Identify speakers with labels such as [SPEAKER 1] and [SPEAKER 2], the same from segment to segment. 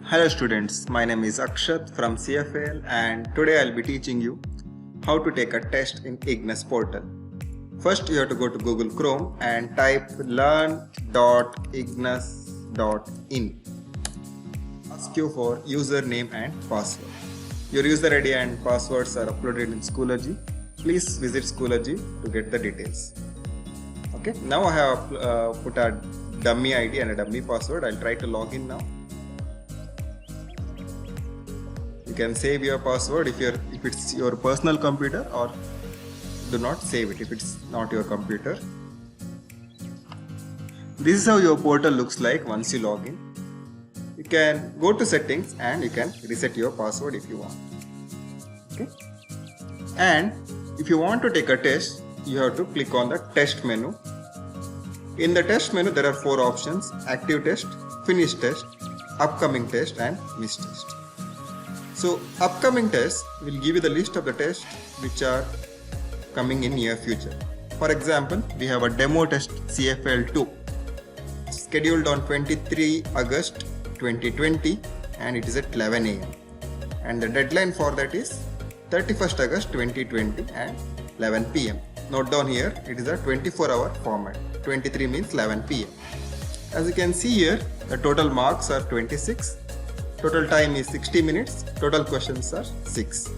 [SPEAKER 1] Hello students, my name is Akshat from CFL and today I'll be teaching you how to take a test in Ignis portal. First you have to go to Google Chrome and type learn.ignis.in. Ask you for username and password. Your user ID and passwords are uploaded in Schoology. Please visit Schoology to get the details. Okay, now I have put a dummy ID and a dummy password. I'll try to log in now. You can save your password if it's your personal computer, or do not save it if it's not your computer. This is how your portal looks like once you log in. You can go to settings and you can reset your password if you want. Okay. And if you want to take a test, you have to click on the test menu. In the test menu there are 4 options: active test, finished test, upcoming test and missed test. So upcoming tests will give you the list of the tests which are coming in near future. For example, we have a demo test CFL2 scheduled on 23 August 2020 and it is at 11 am. And the deadline for that is 31st August 2020 and 11 pm. Note down here, it is a 24-hour format. 23 means 11 pm. As you can see here, the total marks are 26. Total time is 60 minutes, total questions are 6.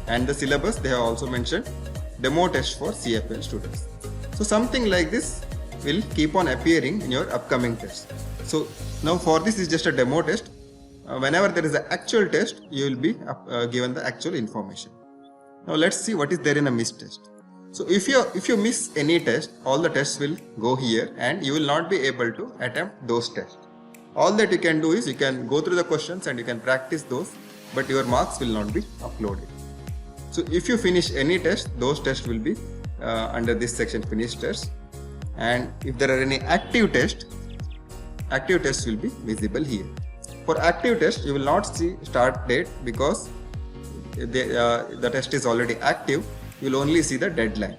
[SPEAKER 1] And the syllabus they have also mentioned demo test for CFL students. So something like this will keep on appearing in your upcoming test. So now for this is just a demo test. Whenever there is an actual test, you will be given the actual information. Now let's see what is there in a missed test. So if you miss any test, all the tests will go here and you will not be able to attempt those tests. All that you can do is you can go through the questions and you can practice those, but your marks will not be uploaded. So if you finish any test, those tests will be under this section, finished tests. And if there are any active tests will be visible here. For active test, you will not see start date because the test is already active. You will only see the deadline.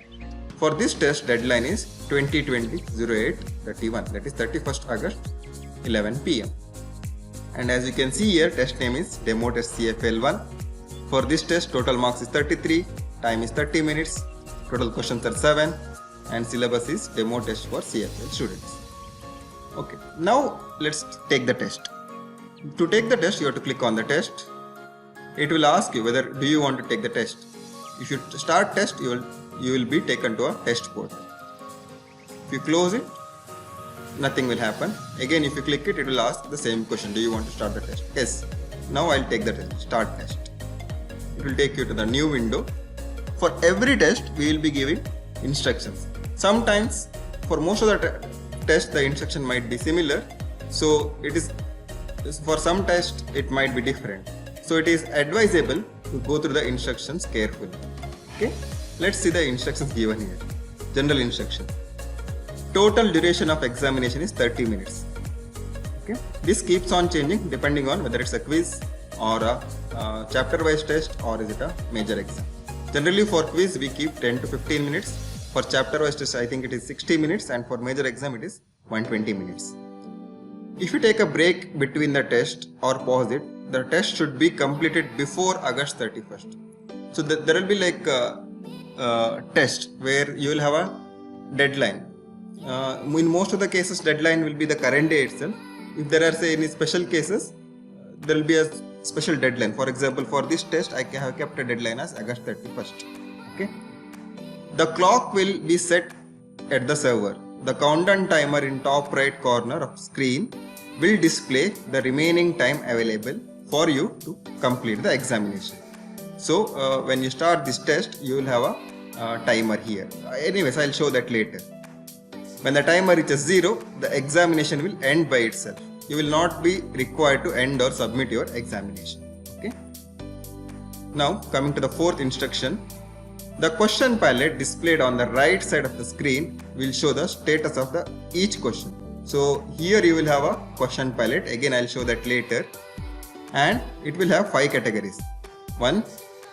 [SPEAKER 1] For this test, deadline is 2020-08-31, that is 31st August 11 pm. And as you can see here, test name is demo test CFL1. For this test, total marks is 33, time is 30 minutes, total questions are 7 and syllabus is demo test for CFL students. Okay, now let's take the test. To take the test, you have to click on the test. It will ask you whether do you want to take the test. If you start test, you will be taken to a test portal. If you close it, nothing will happen. Again, if you click it, it will ask the same question: do you want to start the test? Yes. Now I'll take the test. Start test. It will take you to the new window. For every test, we will be giving instructions. Sometimes, for most of the tests, the instruction might be similar. So it is for some tests it might be different. So it is advisable to go through the instructions carefully. Okay. Let's see the instructions given here. General instruction. Total duration of examination is 30 minutes. Okay. This keeps on changing depending on whether it's a quiz or a chapter wise test or is it a major exam. Generally for quiz we keep 10 to 15 minutes. For chapter wise test I think it is 60 minutes and for major exam it is 120 minutes. If you take a break between the test or pause it, the test should be completed before August 31st. So there will be like a test where you will have a deadline. In most of the cases, deadline will be the current day itself. If there are say any special cases, there will be a special deadline. For example, for this test, I have kept a deadline as August 31st. Okay. The clock will be set at the server. The countdown timer in top right corner of screen will display the remaining time available for you to complete the examination. So when you start this test, you will have a timer here. Anyways, I'll show that later. When the timer reaches 0, the examination will end by itself. You will not be required to end or submit your examination. Okay. Now coming to the 4th instruction. The question palette displayed on the right side of the screen will show the status of each question. So here you will have a question palette. Again, I'll show that later. And it will have 5 categories. One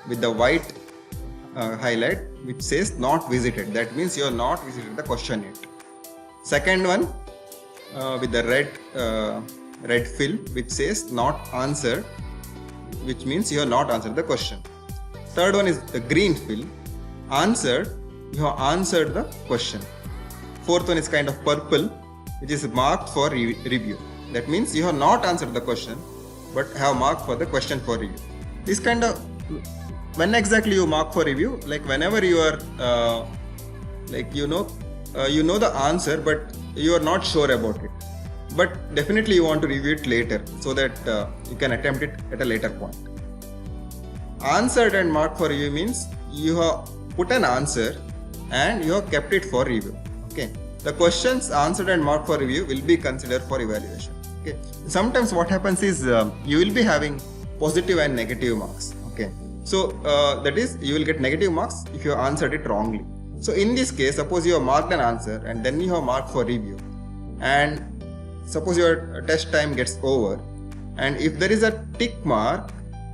[SPEAKER 1] with the white highlight which says not visited. That means you have not visited the question yet. Second one with the red red fill which says not answered, which means you have not answered the question. Third one is the green fill, answered, you have answered the question. Fourth one is kind of purple, which is marked for review. That means you have not answered the question but have marked for the question for review. This kind of, when exactly you mark for review, like whenever you are you know the answer but you are not sure about it, but definitely you want to review it later so that you can attempt it at a later point. Answered and marked for review means you have put an answer and you have kept it for review. Okay, the questions answered and marked for review will be considered for evaluation. Okay, sometimes what happens is you will be having positive and negative marks. Okay, so that is, you will get negative marks if you answered it wrongly. So in this case, suppose you have marked an answer and then you have marked for review, and suppose your test time gets over, and if there is a tick mark,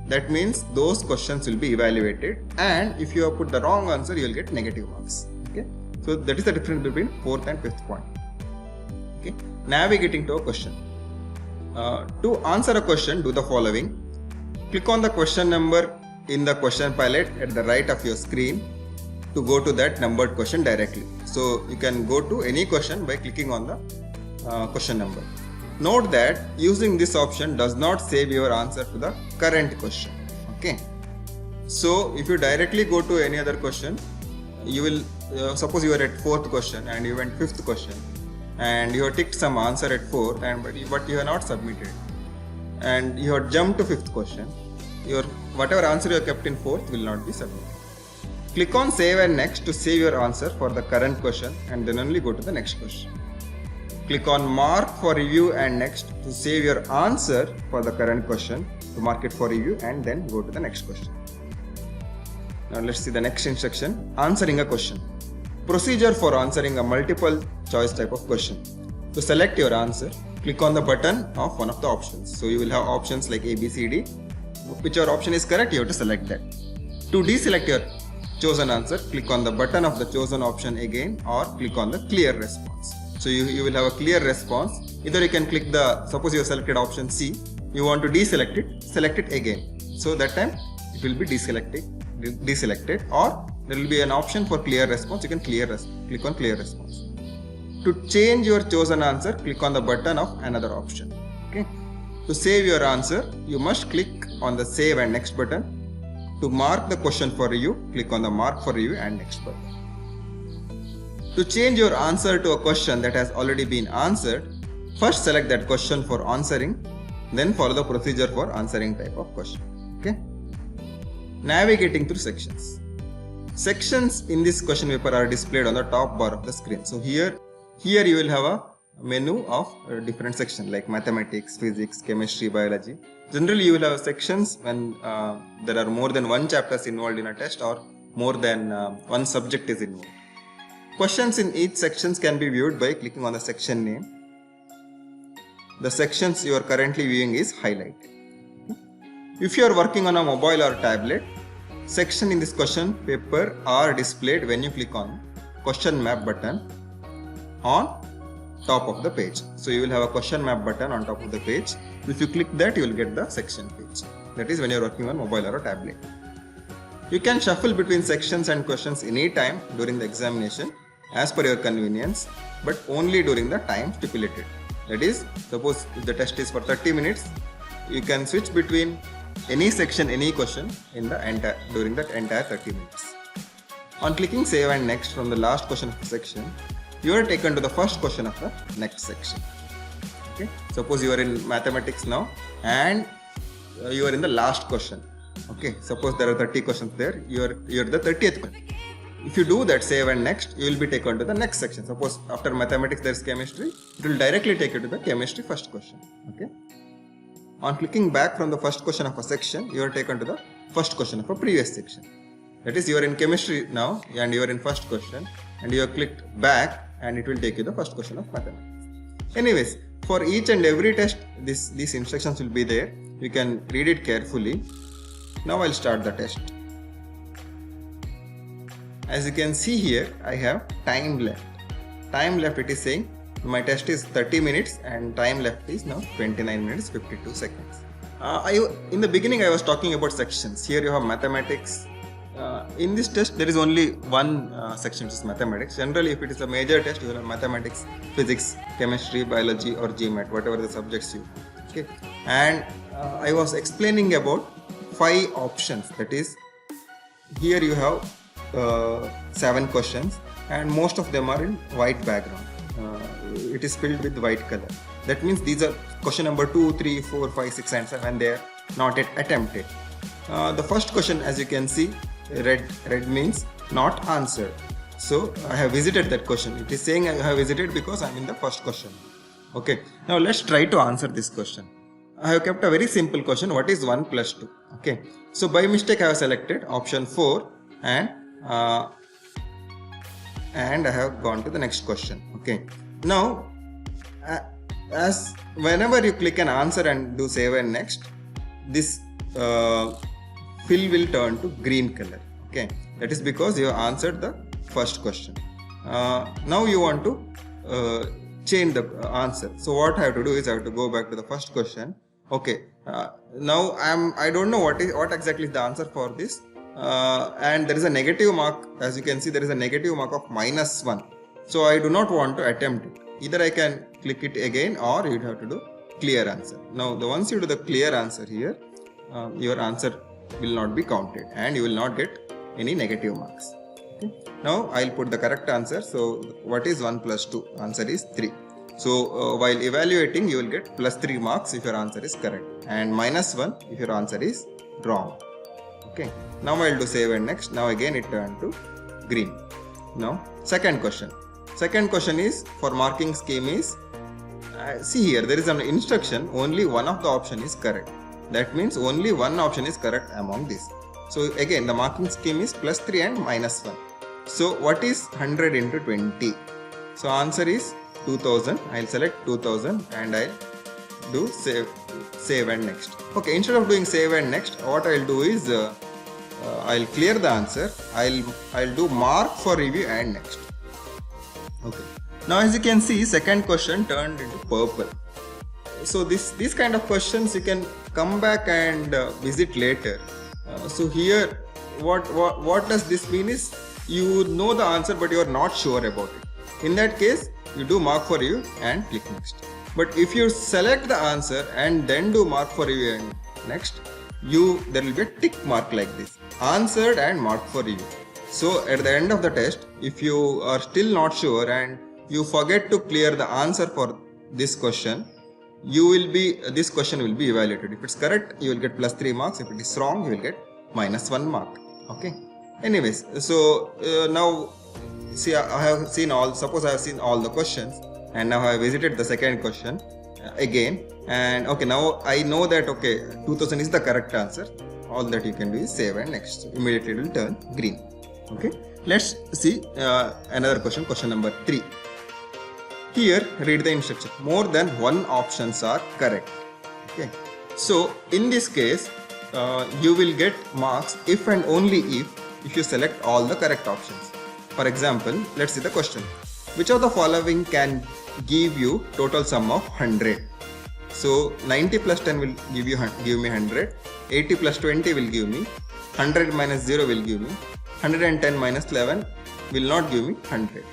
[SPEAKER 1] that means those questions will be evaluated, and if you have put the wrong answer, you will get negative marks. Okay, so that is the difference between fourth and fifth point. Okay, navigating to a question. To answer a question, do the following. Click on the question number in the question palette at the right of your screen to go to that numbered question directly. So you can go to any question by clicking on the question number. Note that using this option does not save your answer to the current question. Okay, so if you directly go to any other question, you will suppose you are at fourth question and you went fifth question and you have ticked some answer at fourth, and but you have not submitted, and you have jumped to fifth question, your whatever answer you have kept in fourth will not be submitted. Click on save and next to save your answer for the current question, and then only go to the next question. Click on mark for review and next to save your answer for the current question, to mark it for review, and then go to the next question. Now let's see the next instruction, answering a question. Procedure for answering a multiple choice type of question. To select your answer, click on the button of one of the options. So you will have options like A, B, C, D. Whichever option is correct, you have to select that. To deselect your chosen answer, click on the button of the chosen option again, or click on the clear response. So you will have a clear response. Either you can click the, suppose you have selected option C, you want to deselect it, select it again. So that time it will be deselected, or there will be an option for clear response. You can click on clear response. To change your chosen answer, click on the button of another option. Okay. To save your answer, you must click on the save and next button. To mark the question for review, click on the mark for review and next button. To change your answer to a question that has already been answered, first select that question for answering, then follow the procedure for answering type of question. Okay. Navigating through sections. Sections in this question paper are displayed on the top bar of the screen. So here you will have a menu of different sections like mathematics, physics, chemistry, biology. Generally you will have sections when there are more than one chapters involved in a test, or more than one subject is involved. Questions in each sections can be viewed by clicking on the section name. The sections you are currently viewing is highlighted. If you are working on a mobile or tablet, sections in this question paper are displayed when you click on question map button on top of the page. So you will have a question map button on top of the page. If you click that, you will get the section page. That is when you are working on mobile or a tablet. You can shuffle between sections and questions any time during the examination as per your convenience, but only during the time stipulated. That is, suppose if the test is for 30 minutes, you can switch between any section, any question during that entire 30 minutes. On clicking save and next from the last question of the section, you are taken to the first question of the next section. Okay. Suppose you are in mathematics now and you are in the last question. Okay. Suppose there are 30 questions there. You are the 30th question. If you do that save and next, you will be taken to the next section. Suppose after mathematics there is chemistry, it will directly take you to the chemistry first question. Okay. On clicking back from the first question of a section, you are taken to the first question of a previous section. That is, you are in chemistry now and you are in first question, and you have clicked back and it will take you the first question of mathematics. Anyways, for each and every test, these instructions will be there. You can read it carefully. Now I'll start the test. As you can see here, I have time left. Time left, it is saying My test is 30 minutes and time left is now 29 minutes 52 seconds. In the beginning I was talking about sections. Here you have mathematics. In this test there is only one section, which is mathematics. Generally if it is a major test, you will have mathematics, physics, chemistry, biology or GMAT, whatever the subjects you. Okay. And I was explaining about 5 options. That is, here you have 7 questions and most of them are in white background. It is filled with white color. That means these are question number 2, 3, 4, 5, 6 and 7. They are not yet attempted. The first question, as you can see, red means not answered. So I have visited that question. It is saying I have visited because I am in the first question. Okay. Now let's try to answer this question. I have kept a very simple question. What is 1 plus 2? Okay. So by mistake I have selected option 4 and I have gone to the next question. Okay. Now, as whenever you click an answer and do save and next, this fill will turn to green color. Okay. That is because you have answered the first question. Now you want to change the answer. So what I have to do is I have to go back to the first question. Okay. Now I don't know what exactly is the answer for this. And there is a negative mark. As you can see, there is a negative mark of -1. So I do not want to attempt it. Either I can click it again or you have to do clear answer. Now once you do the clear answer here, your answer will not be counted and you will not get any negative marks. Okay. Now I'll put the correct answer. So what is 1 plus 2? Answer is 3. So while evaluating, you will get +3 marks if your answer is correct and -1 if your answer is wrong. Okay. Now I'll do save and next. Now again it turned to green. Now second question. Second question is for marking scheme is, see here there is an instruction, only one of the option is correct. That means only one option is correct among these. So again the marking scheme is +3 and -1. So what is 100 into 20? So answer is 2000. I'll select 2000 and I'll do save and next. Okay, instead of doing save and next, what I'll do is I'll clear the answer. I'll do mark for review and next. Okay. Now as you can see, second question turned into purple. So these kind of questions you can come back and visit later. So here what does this mean is, you know the answer but you are not sure about it. In that case, you do mark for review and click next. But if you select the answer and then do mark for review and next, there will be a tick mark like this, answered and marked for review. So at the end of the test, if you are still not sure and you forget to clear the answer for this question, this question will be evaluated. If it's correct, you will get +3 marks. If it is wrong, you will get -1 mark. Okay. Anyways, so now see, I have seen suppose I have seen all the questions and now I have visited the second question again, and okay, now I know that okay, 2000 is the correct answer. All that you can do is save and next. Immediately it will turn green. Okay. Let's see another question, question number 3. Here read the instruction. More than one options are correct. Okay. So in this case, you will get marks if and only if you select all the correct options. For example, let's see the question. Which of the following can give you total sum of 100? So 90 plus 10 will give me 100. 80 plus 20 will give me 100 minus 0 will give me 110 minus 11 will not give me 100.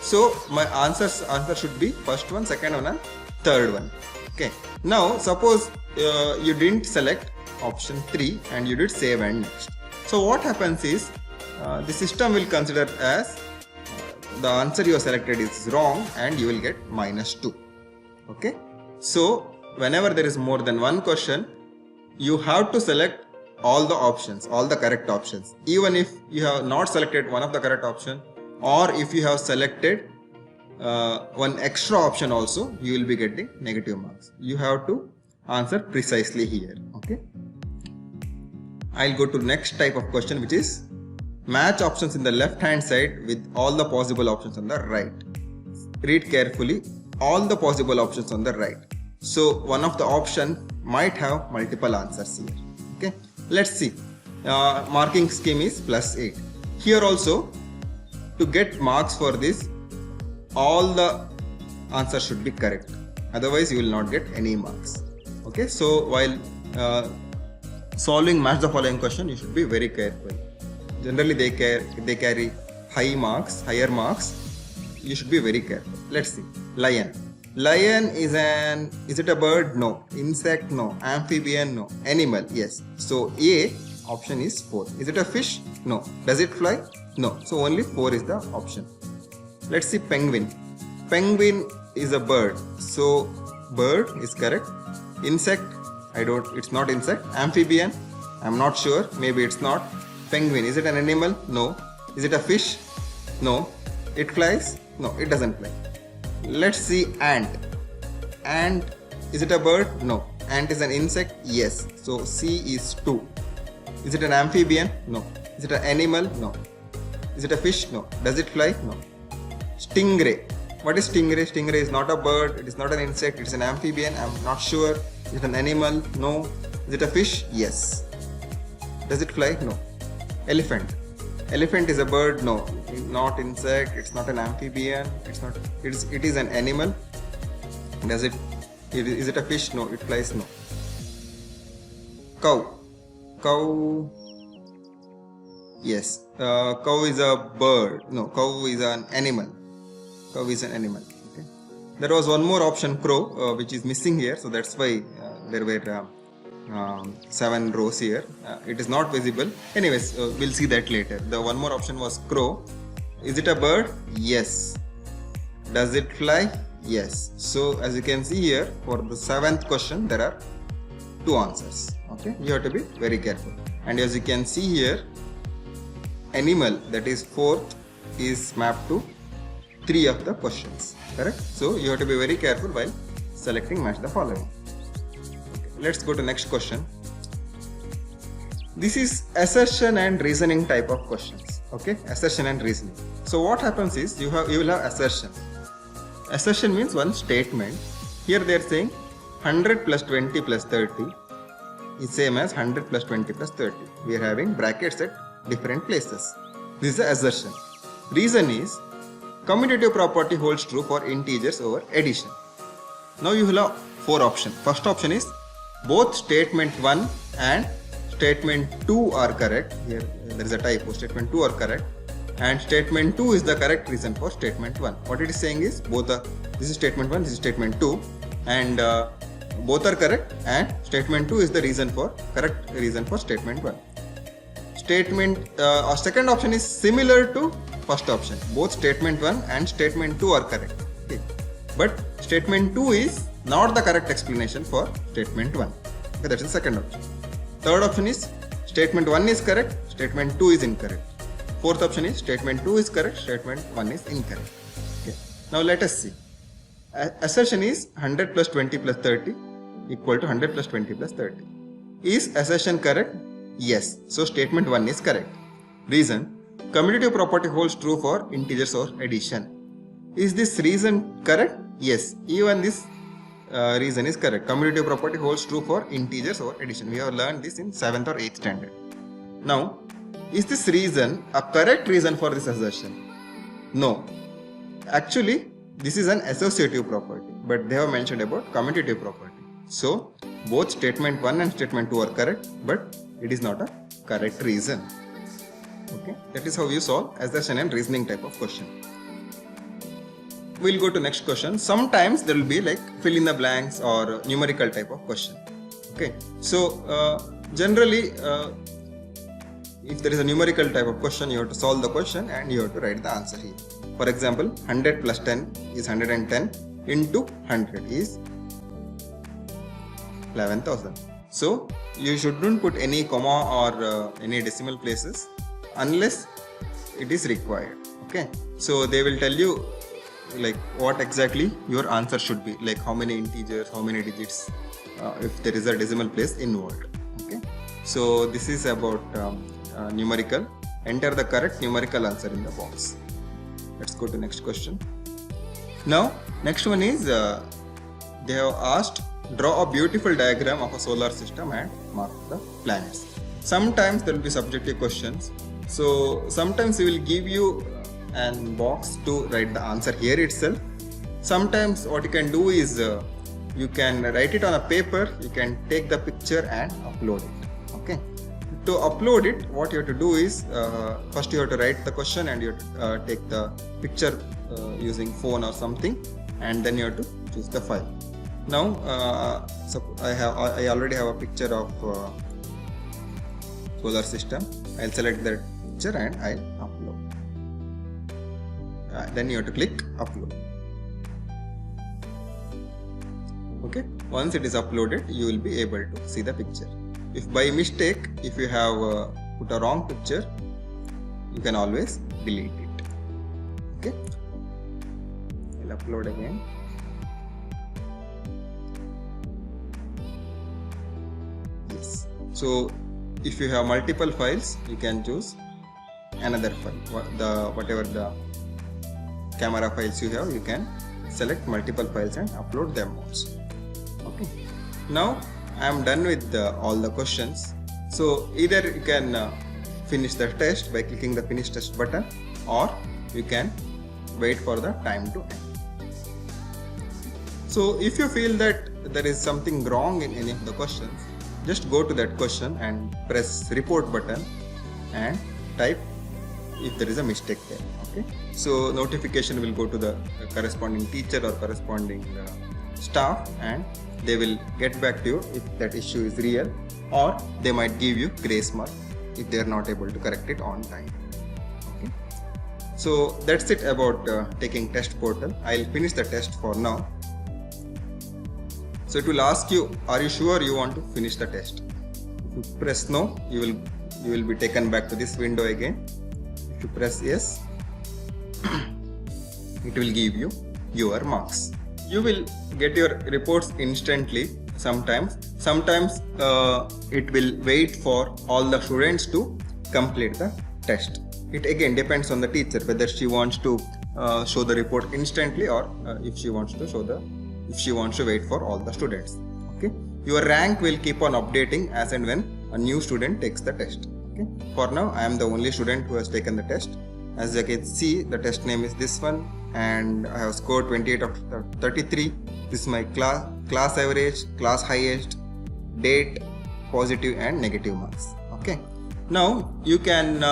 [SPEAKER 1] So my answer should be first one, second one and third one. Okay. Now suppose you didn't select option 3 and you did save and next. So what happens is the system will consider as the answer you have selected is wrong and you will get -2. Okay. So whenever there is more than one question, you have to select all the options, all the correct options. Even if you have not selected one of the correct option, or if you have selected one extra option also, you will be getting negative marks. You have to answer precisely here. Okay. I'll go to next type of question, which is match options in the left hand side with all the possible options on the right. Read carefully all the possible options on the right. So one of the option might have multiple answers here. Okay. Let's see. Marking scheme is +8. Here also, to get marks for this, all the answer should be correct. Otherwise, you will not get any marks. Okay, so while solving match the following question, you should be very careful. Generally, they carry higher marks. You should be very careful. Let's see. Lion. Lion is it a bird? No. Insect? No. Amphibian? No. Animal? Yes. So A option is 4. Is it a fish? No. Does it fly? No. So only 4 is the option. Let's see penguin. Penguin is a bird. So bird is correct. Insect? It's not insect. Amphibian? I'm not sure. Maybe it's not. Penguin. Is it an animal? No. Is it a fish? No. It flies? No, it doesn't fly. Let's see ant. Ant, is it a bird? No. Ant is an insect? Yes. So C is 2. Is it an amphibian? No. Is it an animal? No. Is it a fish? No. Does it fly? No. Stingray. What is stingray? Stingray is not a bird. It is not an insect. It's an amphibian. I'm not sure. Is it an animal? No. Is it a fish? Yes. Does it fly? No. Elephant. Elephant is a bird? No. Not insect. It's not an amphibian. It is an animal. Is it a fish? No. It flies? No. Cow. Cow. Yes. Cow is a bird. No. Cow is an animal. Cow is an animal. Okay. There was one more option, crow, which is missing here. So that's why there were 7 rows here. It is not visible. Anyways, we'll see that later. The one more option was crow. Is it a bird? Yes. Does it fly? Yes. So as you can see here, for the 7th question, there are 2 answers. Okay, you have to be very careful. And as you can see here, animal, that is 4th, is mapped to 3 of the questions. Correct? So you have to be very careful while selecting match the following. Let's go to next question. This is assertion and reasoning type of questions. Okay, assertion and reasoning. So what happens is you will have assertion. Assertion means one statement. Here they are saying 100 plus 20 plus 30 is same as 100 plus 20 plus 30. We are having brackets at different places. This is the assertion. Reason is commutative property holds true for integers over addition. Now you will have 4 options. First option is both statement 1 and statement 2 are correct. Here there is a typo. Statement 2 are correct, and statement 2 is the correct reason for statement 1. What it is saying is this is statement 1, this is statement 2, and both are correct, and statement 2 is the correct reason for statement 1. Second option is similar to first option. Both statement 1 and statement 2 are correct. Okay. But statement 2 is not the correct explanation for statement 1. Okay, that's the second option. Third option is statement 1 is correct, statement 2 is incorrect. Fourth option is statement 2 is correct, statement 1 is incorrect. Okay. Now let us see. Assertion is 100 plus 20 plus 30 equal to 100 plus 20 plus 30. Is assertion correct? Yes. So statement 1 is correct. Reason: commutative property holds true for integers or addition. Is this reason correct? Yes. Even this reason is correct. Commutative property holds true for integers or addition. We have learned this in 7th or 8th standard. Now, is this reason a correct reason for this assertion? No. Actually, this is an associative property, but they have mentioned about commutative property. So, both statement 1 and statement 2 are correct, but it is not a correct reason. Okay, that is how you solve assertion and reasoning type of question. We'll go to next question. Sometimes there will be like fill in the blanks or numerical type of question. Okay, so generally if there is a numerical type of question, you have to solve the question and you have to write the answer here. For example, 100 plus 10 is 110 into 100 is 11,000. So you shouldn't put any comma or any decimal places unless it is required. Okay, so they will tell you like what exactly your answer should be, like how many integers, how many digits, if there is a decimal place involved. Okay, so this is about numerical. Enter the correct numerical answer in the box. Let's go to next question. Now next one is they have asked draw a beautiful diagram of a solar system and mark the planets. Sometimes there will be subjective questions, so sometimes we will give you an box to write the answer here itself, Sometimes what you can do is you can write it on a paper, you can take the picture and upload it. Okay. To upload it, what you have to do is first you have to write the question and you have to take the picture using phone or something, and then you have to choose the file. Now so I already have a picture of solar system. I'll select that picture and I'll upload. Then you have to click upload. Okay, once it is uploaded, you will be able to see the picture. If by mistake, if you have put a wrong picture, you can always delete it. Okay, I'll upload again. Yes. So if you have multiple files, you can choose another file. Whatever the camera files you have, you can select multiple files and upload them also. Okay. Now I am done with all the questions. So either you can finish the test by clicking the finish test button, or you can wait for the time to end. So if you feel that there is something wrong in any of the questions, just go to that question and press report button and type if there is a mistake there. Okay. So notification will go to the corresponding teacher or corresponding staff, and they will get back to you if that issue is real, or they might give you grace mark if they are not able to correct it on time. Okay. So that's it about taking test portal. I'll finish the test for now. So it will ask you, are you sure you want to finish the test? If you press no, you will be taken back to this window again. If you press yes, it will give you your marks. You will get your reports instantly sometimes. Sometimes it will wait for all the students to complete the test. It again depends on the teacher whether she wants to show the report instantly, or if she wants to wait for all the students. Okay. Your rank will keep on updating as and when a new student takes the test. Okay. For now, I am the only student who has taken the test. As you can see, the test name is this one, and I have scored 28 out of 33. This is my class average, class highest, date, positive and negative marks. Okay. Now you can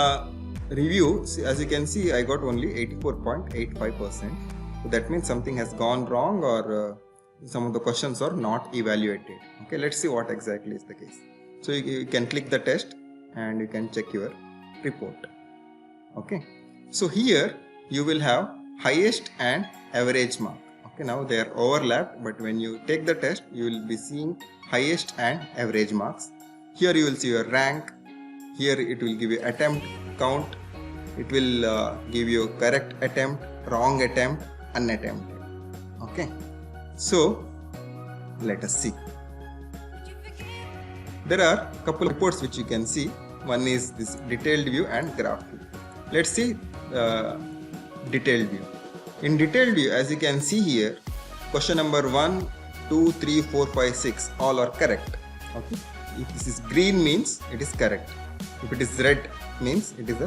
[SPEAKER 1] review. As you can see, I got only 84.85%. So that means something has gone wrong, or some of the questions are not evaluated. Okay. Let's see what exactly is the case. So you can click the test and you can check your report. Okay. So here you will have highest and average mark. Okay, now they are overlapped, but when you take the test, you will be seeing highest and average marks. Here you will see your rank. Here it will give you attempt count. It will give you correct attempt, wrong attempt, unattempted. Okay. So let us see. There are a couple of reports which you can see. One is this detailed view and graph view. Let's see detailed view. In detailed view, as you can see here, question number 1, 2, 3, 4, 5, 6 all are correct. Okay. If this is green means it is correct. If it is red means it is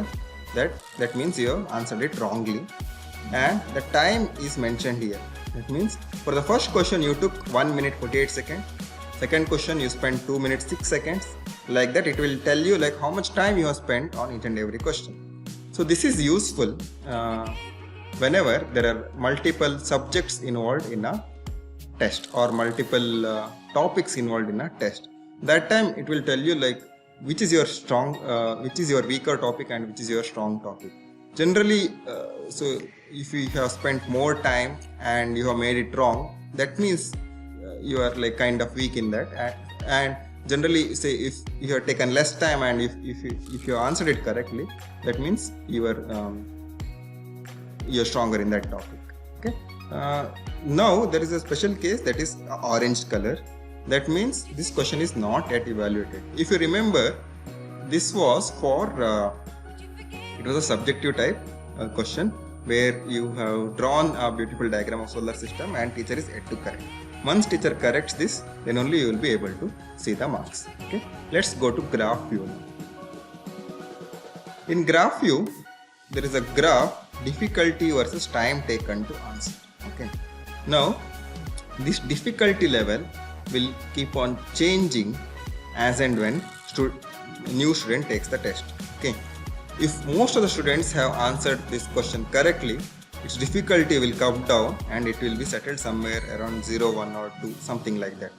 [SPEAKER 1] that means you have answered it wrongly. And the time is mentioned here. That means for the first question you took 1 minute 48 seconds. Second question you spent 2 minutes 6 seconds. Like that, it will tell you like how much time you have spent on each and every question. So this is useful whenever there are multiple subjects involved in a test, or multiple topics involved in a test. That time it will tell you like which is your weaker topic and which is your strong topic. Generally, so if you have spent more time and you have made it wrong, that means you are like kind of weak in that. And generally, say if you have taken less time and if you answered it correctly, that means you are stronger in that topic. Okay. Now there is a special case, that is orange color. That means this question is not yet evaluated. If you remember, this was for it was a subjective type question where you have drawn a beautiful diagram of solar system and teacher is yet to correct. Once teacher corrects this, then only you will be able to see the marks. Okay. Let's go to graph view now. In graph view, there is a graph difficulty versus time taken to answer. Okay. Now, this difficulty level will keep on changing as and when new student takes the test. Okay. If most of the students have answered this question correctly, its difficulty will come down and it will be settled somewhere around 0, 1 or 2, something like that.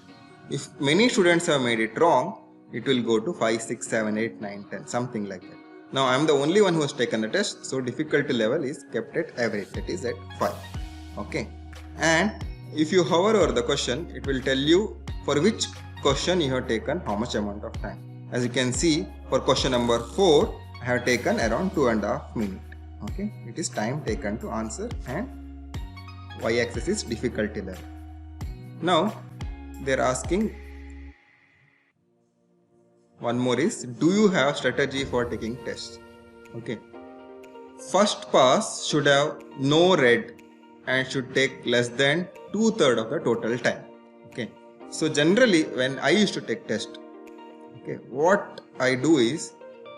[SPEAKER 1] If many students have made it wrong, it will go to 5, 6, 7, 8, 9, 10, something like that. Now I am the only one who has taken the test, so difficulty level is kept at average, that is at 5. Okay. And if you hover over the question, it will tell you for which question you have taken how much amount of time. As you can see, for question number 4, I have taken around 2.5 minutes. Okay, it is time taken to answer, and y-axis is difficulty level. Now they are asking one more is, do you have strategy for taking tests? Okay, first pass should have no red and should take less than 2/3 of the total time. Okay, so generally when I used to take test, okay, what I do is,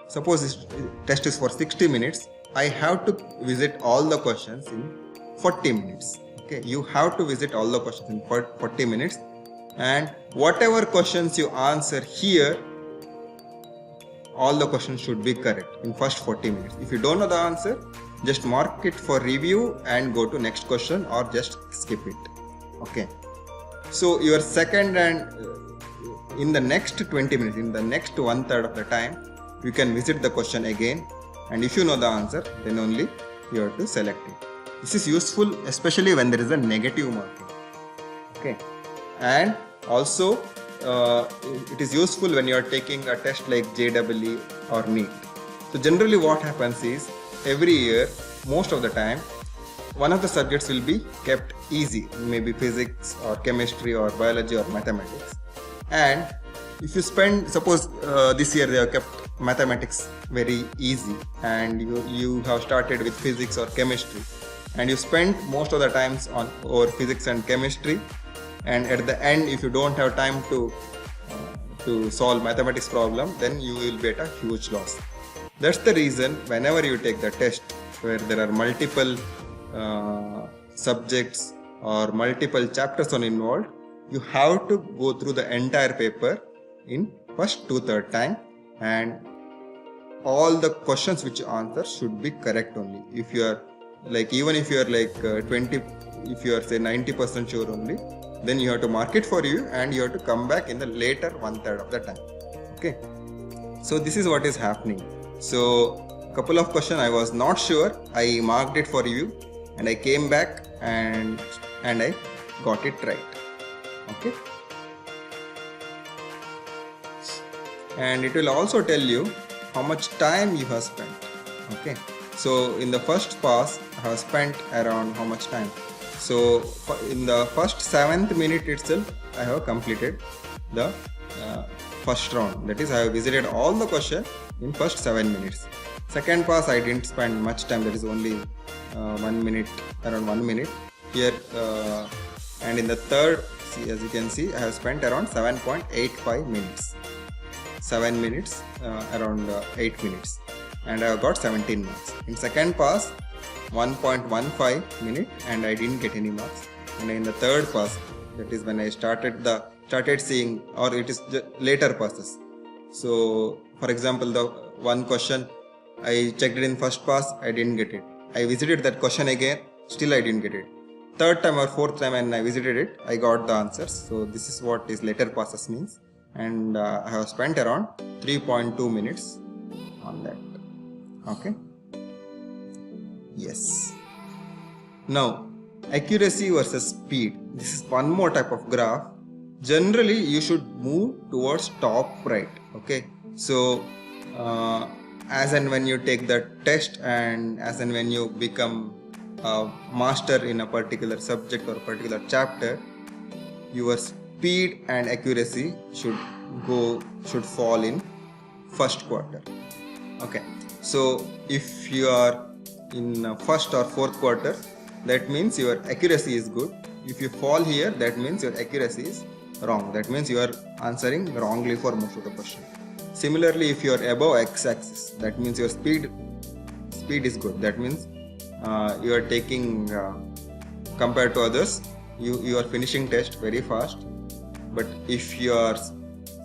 [SPEAKER 1] suppose this test is for 60 minutes, I have to visit all the questions in 40 minutes. Okay, you have to visit all the questions in 40 minutes, and whatever questions you answer here, all the questions should be correct in first 40 minutes. If you don't know the answer, just mark it for review and go to next question or just skip it. Okay, so your second and in the next 20 minutes, in the next 1/3 of the time, you can visit the question again, and if you know the answer, then only you have to select it. This is useful especially when there is a negative marking. Okay, and also it is useful when you are taking a test like JEE or NEET. So generally what happens is, every year, most of the time, one of the subjects will be kept easy, maybe physics or chemistry or biology or mathematics. And if you spend, suppose this year they have kept mathematics very easy, and you have started with physics or chemistry, and you spend most of the times on over physics and chemistry, and at the end if you don't have time to solve mathematics problem, then you will be at a huge loss. That's the reason whenever you take the test where there are multiple subjects or multiple chapters on involved, you have to go through the entire paper in first 2/3 time, and all the questions which you answer should be correct only. If you are like, even if you are like 20, if you are say 90% sure only, then you have to mark it for you and you have to come back in the later 1/3 of the time. Okay, so this is what is happening. So couple of questions I was not sure, I marked it for you and I came back and I got it right. Okay, and it will also tell you how much time you have spent. Okay, so in the first pass I have spent around how much time. So in the first 7th minute itself I have completed the first round, that is I have visited all the question in first 7 minutes. Second pass I didn't spend much time, that is only 1 minute, around 1 minute here, and in the third, see, as you can see, I have spent around 7.85 minutes, 7 minutes, around 8 minutes, and I have got 17 marks. In second pass 1.15 minute and I didn't get any marks, and in the third pass, that is when I started seeing, or it is later passes. So for example, the one question I checked it in first pass, I didn't get it, I visited that question again, still I didn't get it. Third time or fourth time when I visited it, I got the answers. So this is what is later passes means, and I have spent around 3.2 minutes on that. Okay, yes. Now accuracy versus speed, this is one more type of graph. Generally you should move towards top right. Okay, so as and when you take the test and as and when you become a master in a particular subject or particular chapter, your speed and accuracy should fall in first quarter. Okay, so if you are in first or fourth quarter, that means your accuracy is good. If you fall here, that means your accuracy is wrong, that means you are answering wrongly for most of the question. Similarly, if you are above x-axis, that means your speed is good, that means you are taking compared to others, you are finishing test very fast, but if your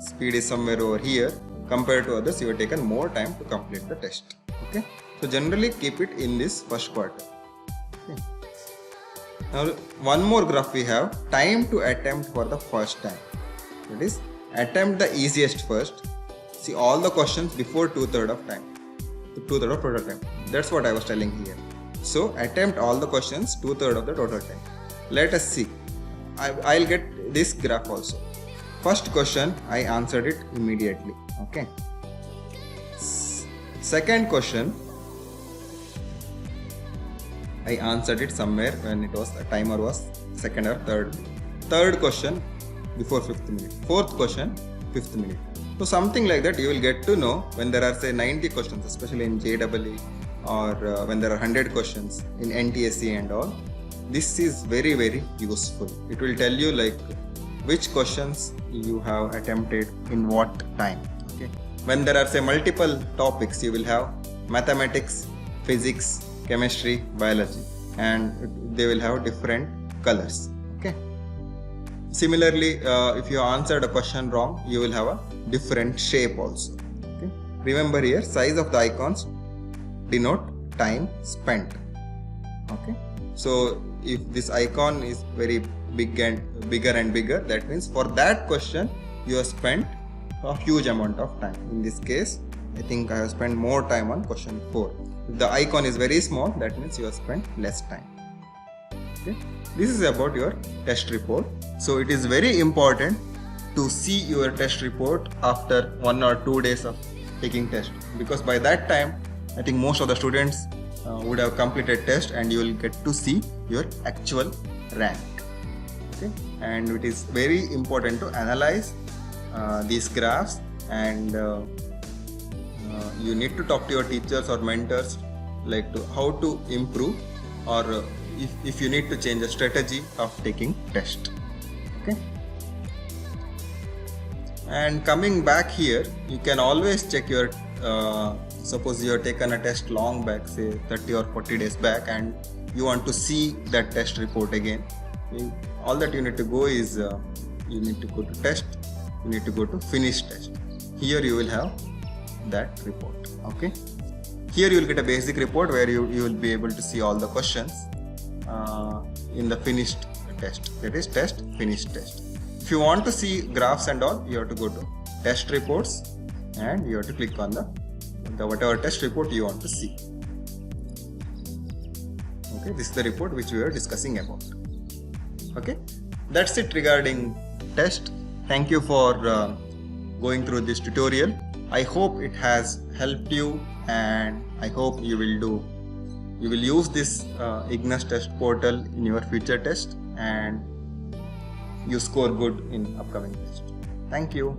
[SPEAKER 1] speed is somewhere over here compared to others, you have taken more time to complete the test. Okay, so generally keep it in this first quarter. Okay. Now one more graph we have, time to attempt for the first time. That is, attempt the easiest first. See all the questions before 2/3 of time, 2/3 of total time. That's what I was telling here. So attempt all the questions 2/3 of the total time. Let us see. I'll get this graph also. First question, I answered it immediately. Okay. Second question, I answered it somewhere when it was, the timer was second or third. Third question before 5th minute. Fourth question, 5th minute. So something like that you will get to know when there are say 90 questions, especially in JEE, or when there are 100 questions in NTSC and all. This is very, very useful. It will tell you like which questions you have attempted in what time. Okay. When there are say multiple topics, you will have mathematics, physics, chemistry, biology, and they will have different colors. Okay. Similarly, if you answered a question wrong, you will have a different shape also. Okay. Remember here, size of the icons denote time spent. Okay. So if this icon is very big and bigger, that means for that question you have spent a huge amount of time. In this case, I think I have spent more time on question 4. If the icon is very small, that means you have spent less time. Okay. This is about your test report. So it is very important to see your test report after 1 or 2 days of taking test, because by that time I think most of the students would have completed test and you will get to see your actual rank. Okay. And it is very important to analyze these graphs, and you need to talk to your teachers or mentors like to how to improve, or if you need to change the strategy of taking test. Okay. And coming back here, you can always check your suppose you have taken a test long back, say 30 or 40 days back, and you want to see that test report again. All that you need to go is you need to go to test, you need to go to finish test. Here you will have that report. Okay. Here you will get a basic report where you will be able to see all the questions in the finished test. That is test, finished test. If you want to see graphs and all, you have to go to test reports and you have to click on the whatever test report you want to see. Okay, this is the report which we were discussing about. Okay, that's it regarding test. Thank you for going through this tutorial. I hope it has helped you, and I hope you will use this Ignis test portal in your future test and you score good in upcoming test. Thank you.